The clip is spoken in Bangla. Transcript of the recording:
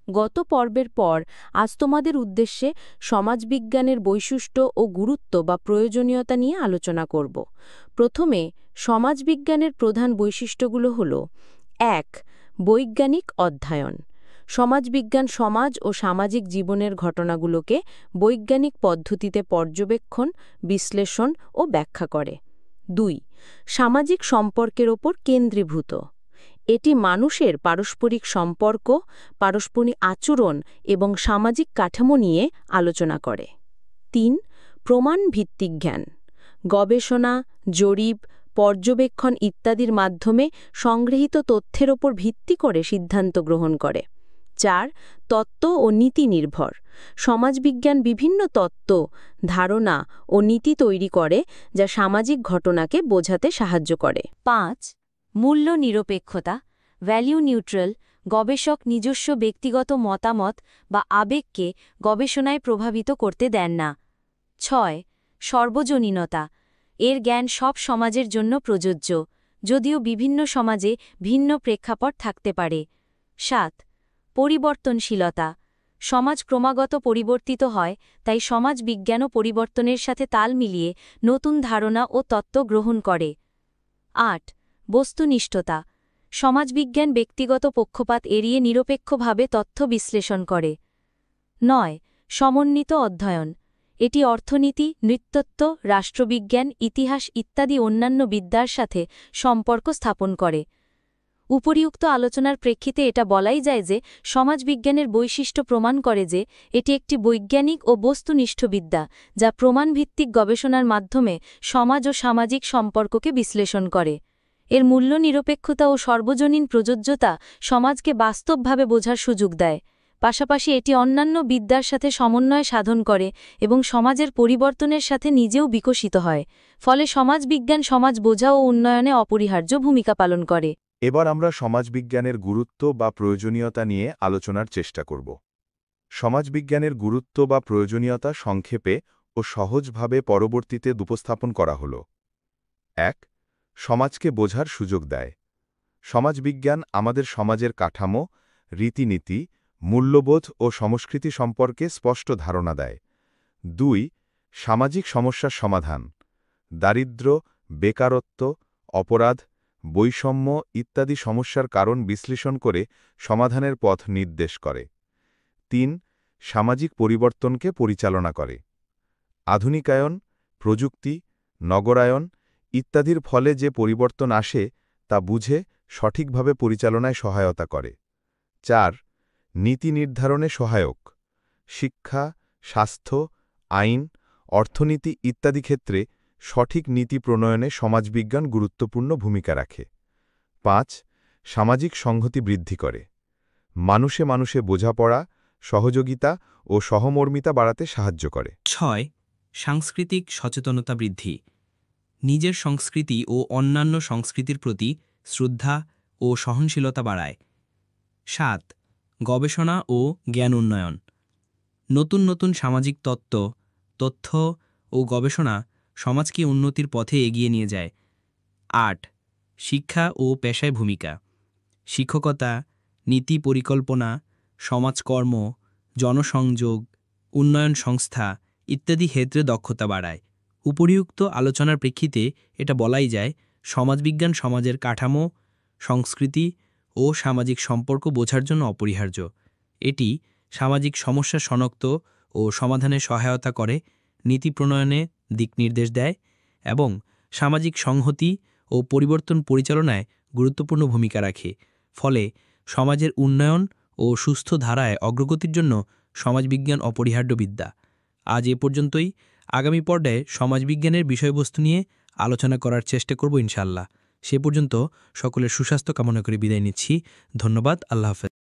গত পর্বের পর আজ তোমাদের উদ্দেশ্যে সমাজবিজ্ঞানের বৈশিষ্ট্য ও গুরুত্ব বা প্রয়োজনীয়তা নিয়ে আলোচনা করব। প্রথমে সমাজবিজ্ঞানের প্রধান বৈশিষ্ট্যগুলো হল: ১. বৈজ্ঞানিক অধ্যয়ন। সমাজবিজ্ঞান সমাজ ও সামাজিক জীবনের ঘটনাগুলোকে বৈজ্ঞানিক পদ্ধতিতে পর্যবেক্ষণ, বিশ্লেষণ ও ব্যাখ্যা করে। ২. সামাজিক সম্পর্কের ওপর কেন্দ্রীভূত। এটি মানুষের পারস্পরিক সম্পর্ক, পারস্পরিক আচরণ এবং সামাজিক কাঠামো নিয়ে আলোচনা করে। ৩. প্রমাণ ভিত্তিক জ্ঞান। গবেষণা, জরিপ, পর্যবেক্ষণ ইত্যাদির মাধ্যমে সংগৃহীত তথ্যের ওপর ভিত্তি করে সিদ্ধান্ত গ্রহণ করে। ৪. তত্ত্ব ও নীতি নির্ভর। সমাজবিজ্ঞান বিভিন্ন তত্ত্ব, ধারণা ও নীতি তৈরি করে যা সামাজিক ঘটনাকে বোঝাতে সাহায্য করে। ৫. মূল্য নিরপেক্ষতা, ভ্যালিউ নিউট্রাল। গবেষক নিজস্ব ব্যক্তিগত মতামত বা আবেগকে গবেষণায় প্রভাবিত করতে দেন না। ৬. সর্বজনীনতা। এর জ্ঞান সব সমাজের জন্য প্রযোজ্য, যদিও বিভিন্ন সমাজে ভিন্ন প্রেক্ষাপট থাকতে পারে। ৭. পরিবর্তনশীলতা। সমাজ ক্রমাগত পরিবর্তিত হয়, তাই সমাজ বিজ্ঞানও পরিবর্তনের সাথে তাল মিলিয়ে নতুন ধারণা ও তত্ত্ব গ্রহণ করে। ৮. বস্তুনিষ্ঠতা। সমাজবিজ্ঞান ব্যক্তিগত পক্ষপাত এড়িয়ে নিরপেক্ষভাবে তথ্য বিশ্লেষণ করে। ৯. সমন্বিত অধ্যয়ন। এটি অর্থনীতি, নৃতত্ত্ব, রাষ্ট্রবিজ্ঞান, ইতিহাস ইত্যাদি অন্যান্য বিদ্যার সাথে সম্পর্ক স্থাপন করে। উপরিউক্ত আলোচনার প্রেক্ষিতে এটা বলাই যায় যে সমাজবিজ্ঞানের বৈশিষ্ট্য প্রমাণ করে যে এটি একটি বৈজ্ঞানিক ও বস্তুনিষ্ঠ বিদ্যা, যা প্রমাণভিত্তিক গবেষণার মাধ্যমে সমাজ ও সামাজিক সম্পর্ককে বিশ্লেষণ করে। এর মূল্য নিরপেক্ষতা ও সর্বজনীন প্রযোজ্যতা সমাজকে বাস্তবভাবে বোঝার সুযোগ দেয়। পাশাপাশি এটি অন্যান্য বিদ্যার সাথে সমন্বয় সাধন করে এবং সমাজের পরিবর্তনের সাথে নিজেও বিকশিত হয়। ফলে সমাজবিজ্ঞান সমাজ বোঝা ও উন্নয়নে অপরিহার্য ভূমিকা পালন করে। এবার আমরা সমাজবিজ্ঞানের গুরুত্ব বা প্রয়োজনীয়তা নিয়ে আলোচনার চেষ্টা করব। সমাজবিজ্ঞানের গুরুত্ব বা প্রয়োজনীয়তা সংক্ষেপে ও সহজভাবে পরবর্তীতে উপস্থাপন করা হল। ১. সমাজকে বোঝার সুযোগ দেয়। সমাজবিজ্ঞান আমাদের সমাজের কাঠামো, রীতিনীতি, মূল্যবোধ ও সংস্কৃতি সম্পর্কে স্পষ্ট ধারণা দেয়। ২. সামাজিক সমস্যার সমাধান। দারিদ্র্য, বেকারত্ব, অপরাধ, বৈষম্য ইত্যাদি সমস্যার কারণ বিশ্লেষণ করে সমাধানের পথ নির্দেশ করে। ৩. সামাজিক পরিবর্তনকে পরিচালনা করে। আধুনিকায়ন, প্রযুক্তি, নগরায়ন ইত্যাদির ফলে যে পরিবর্তন আসে তা বুঝে সঠিকভাবে পরিচালনায় সহায়তা করে। ৪. নীতি নির্ধারণে সহায়ক। শিক্ষা, স্বাস্থ্য, আইন, অর্থনীতি ইত্যাদি ক্ষেত্রে সঠিক নীতি প্রণয়নে সমাজবিজ্ঞান গুরুত্বপূর্ণ ভূমিকা রাখে। ৫. সামাজিক সংহতি বৃদ্ধি করে। মানুষে মানুষে বোঝাপড়া, সহযোগিতা ও সহমর্মিতা বাড়াতে সাহায্য করে। ৬. সাংস্কৃতিক সচেতনতা বৃদ্ধি। নিজের সংস্কৃতি ও অন্যান্য সংস্কৃতির প্রতি শ্রদ্ধা ও সহনশীলতা বাড়ায়। ৭. গবেষণা ও জ্ঞান উন্নয়ন। নতুন নতুন সামাজিক তত্ত্ব, তথ্য ও গবেষণা সমাজকে উন্নতির পথে এগিয়ে নিয়ে যায়। ৮. শিক্ষা ও পেশায় ভূমিকা। শিক্ষকতা, নীতি পরিকল্পনা, সমাজকর্ম, জনসংযোগ, উন্নয়ন সংস্থা ইত্যাদি ক্ষেত্রে দক্ষতা বাড়ায়। উপরিউক্ত আলোচনার প্রেক্ষিতে এটা বলাই যায় সমাজবিজ্ঞান সমাজের কাঠামো, সংস্কৃতি ও সামাজিক সম্পর্ক বোঝার জন্য অপরিহার্য। এটি সামাজিক সমস্যা শনাক্ত ও সমাধানে সহায়তা করে, নীতি প্রণয়নে দিক নির্দেশ দেয় এবং সামাজিক সংহতি ও পরিবর্তন পরিচালনায় গুরুত্বপূর্ণ ভূমিকা রাখে। ফলে সমাজের উন্নয়ন ও সুস্থ ধারায় অগ্রগতির জন্য সমাজবিজ্ঞান অপরিহার্য বিদ্যা। আজ এ পর্যন্তই। আগামী পর্যায়ে সমাজবিজ্ঞানের বিষয়বস্তু নিয়ে আলোচনা করার চেষ্টা করব ইনশাআল্লাহ। সে পর্যন্ত সকলের সুস্বাস্থ্য কামনা করে বিদায় নিচ্ছি। ধন্যবাদ। আল্লাহ হাফেজ।